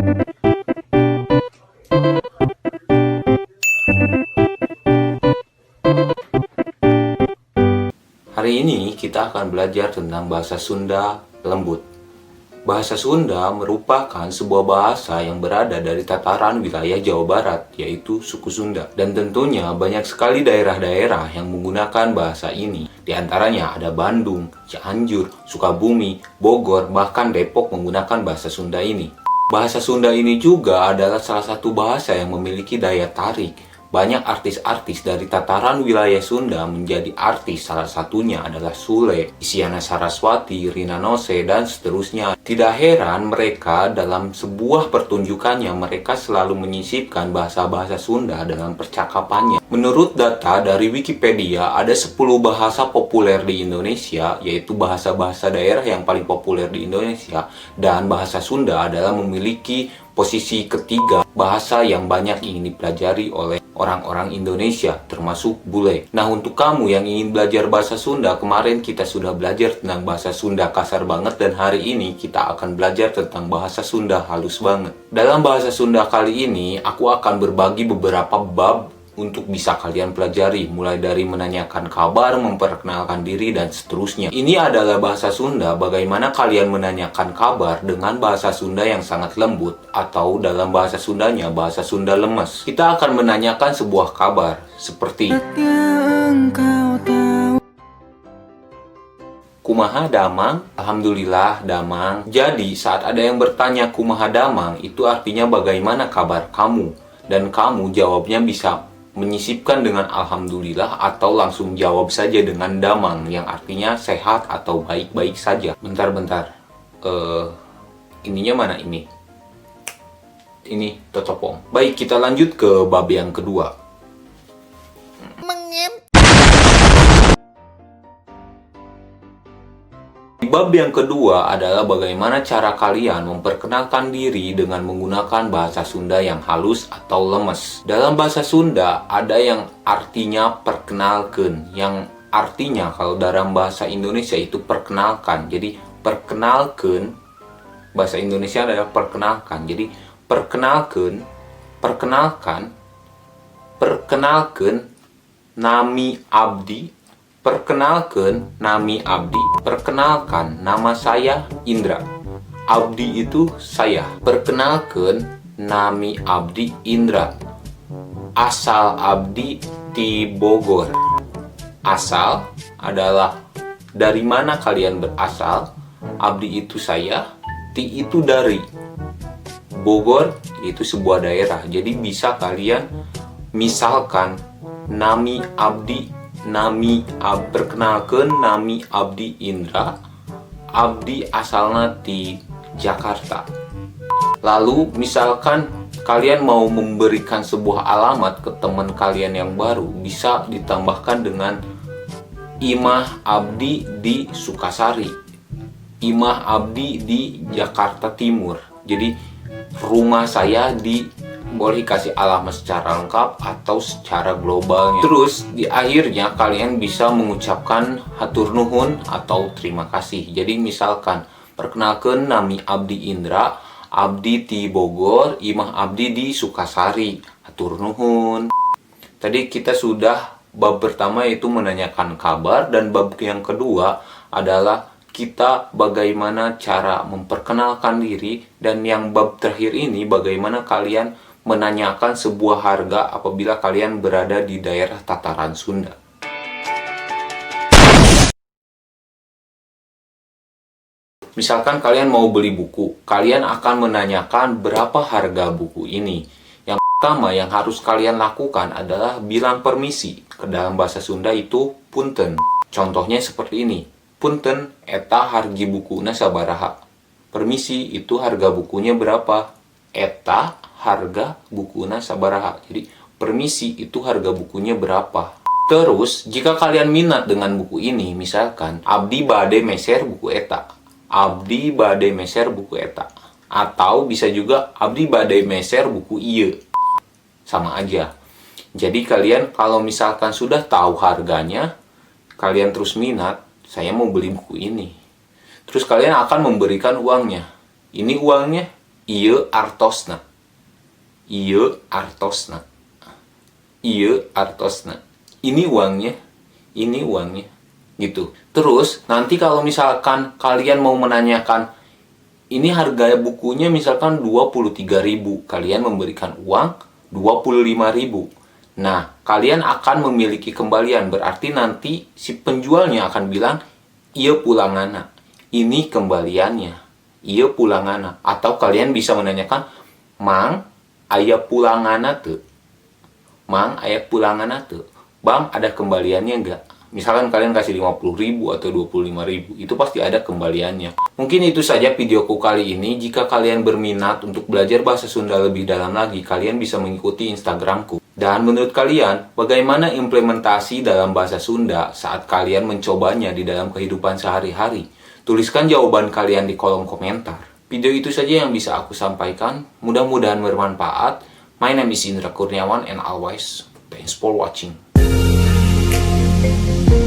Hari ini kita akan belajar tentang bahasa Sunda lembut. Bahasa Sunda merupakan sebuah bahasa yang berada dari tataran wilayah Jawa Barat, yaitu suku Sunda. Dan tentunya banyak sekali daerah-daerah yang menggunakan bahasa ini. Di antaranya ada Bandung, Cianjur, Sukabumi, Bogor, bahkan Depok menggunakan bahasa Sunda ini. Bahasa Sunda ini juga adalah salah satu bahasa yang memiliki daya tarik. Banyak artis-artis dari tataran wilayah Sunda menjadi artis, salah satunya adalah Sule, Isyana Saraswati, Rina Nose, dan seterusnya. Tidak heran mereka dalam sebuah pertunjukannya mereka selalu menyisipkan bahasa-bahasa Sunda dalam percakapannya. Menurut data dari Wikipedia, ada 10 bahasa populer di Indonesia, yaitu bahasa-bahasa daerah yang paling populer di Indonesia, dan bahasa Sunda adalah memiliki posisi ketiga bahasa yang banyak ingin dipelajari oleh orang-orang Indonesia, termasuk bule. Nah, untuk kamu yang ingin belajar bahasa Sunda, kemarin kita sudah belajar tentang bahasa Sunda kasar banget, dan hari ini kita akan belajar tentang bahasa Sunda halus banget. Dalam bahasa Sunda kali ini, aku akan berbagi beberapa bab untuk bisa kalian pelajari, mulai dari menanyakan kabar, memperkenalkan diri, dan seterusnya. Ini adalah bahasa Sunda, bagaimana kalian menanyakan kabar dengan bahasa Sunda yang sangat lembut, atau dalam bahasa Sundanya, bahasa Sunda lemes. Kita akan menanyakan sebuah kabar, seperti Kumaha damang? Alhamdulillah damang. Jadi, saat ada yang bertanya kumaha damang, itu artinya bagaimana kabar kamu. Dan kamu jawabnya bisa menyisipkan dengan alhamdulillah atau langsung jawab saja dengan damang yang artinya sehat atau baik-baik saja. Bentar. Ininya mana ini? Ini totopong. Baik, kita lanjut ke bab yang kedua. Bab yang kedua adalah bagaimana cara kalian memperkenalkan diri dengan menggunakan bahasa Sunda yang halus atau lemes. Dalam bahasa Sunda ada yang artinya perkenalkan, yang artinya kalau dalam bahasa Indonesia itu perkenalkan. Jadi perkenalkan, bahasa Indonesia adalah perkenalkan. Jadi perkenalkan, nami abdi. Perkenalkan, nami abdi. Perkenalkan, nama saya Indra. Abdi itu saya. Perkenalkan, nami abdi Indra. Asal abdi ti Bogor. Asal adalah dari mana kalian berasal. Abdi itu saya. Ti itu dari. Bogor itu sebuah daerah. Jadi bisa kalian misalkan perkenalkan nami abdi Indra, abdi asalna ti Jakarta. Lalu misalkan kalian mau memberikan sebuah alamat ke teman kalian yang baru, bisa ditambahkan dengan imah abdi di Sukasari, imah abdi di Jakarta Timur. Jadi rumah saya boleh kasih alamat secara lengkap atau secara globalnya. Terus di akhirnya kalian bisa mengucapkan hatur nuhun atau terima kasih. Jadi misalkan perkenalkan nami abdi Indra, abdi ti Bogor, imah abdi di Sukasari, hatur nuhun. Tadi kita sudah bab pertama yaitu menanyakan kabar, dan bab yang kedua adalah kita bagaimana cara memperkenalkan diri, dan yang bab terakhir ini bagaimana kalian menanyakan sebuah harga apabila kalian berada di daerah tataran Sunda. Misalkan kalian mau beli buku, kalian akan menanyakan berapa harga buku ini. Yang pertama yang harus kalian lakukan adalah bilang permisi. Ke dalam bahasa Sunda itu punten. Contohnya seperti ini. Punten eta hargi bukuna sabaraha. Permisi, itu harga bukunya berapa? Eta harga bukuna sabaraha. Jadi permisi, itu harga bukunya berapa. Terus jika kalian minat dengan buku ini, misalkan abdi bade meser buku eta, abdi bade meser buku eta, atau bisa juga abdi bade meser buku ieu, sama aja. Jadi kalian kalau misalkan sudah tahu harganya, kalian terus minat, saya mau beli buku ini, terus kalian akan memberikan uangnya. Ini uangnya, Ieu artosna. Ieu artosna. Ieu artosna. Ini uangnya. Ini uangnya. Gitu. Terus nanti kalau misalkan kalian mau menanyakan ini harga bukunya misalkan 23.000, kalian memberikan uang 25.000. Nah, kalian akan memiliki kembalian, berarti nanti si penjualnya akan bilang, "Ieu pulangana." Ini kembaliannya. Ieu pulangana. Atau kalian bisa menanyakan, "Mang, aya pulangana teu?" "Mang, aya pulangana teu?" "Bang, ada kembaliannya enggak?" Misalkan kalian kasih 50.000 atau 25.000, itu pasti ada kembaliannya. Mungkin itu saja videoku kali ini. Jika kalian berminat untuk belajar bahasa Sunda lebih dalam lagi, kalian bisa mengikuti Instagramku. Dan menurut kalian, bagaimana implementasi dalam bahasa Sunda saat kalian mencobanya di dalam kehidupan sehari-hari? Tuliskan jawaban kalian di kolom komentar. Video itu saja yang bisa aku sampaikan. Mudah-mudahan bermanfaat. My name is Indra Kurniawan and always, thanks for watching. Thank you.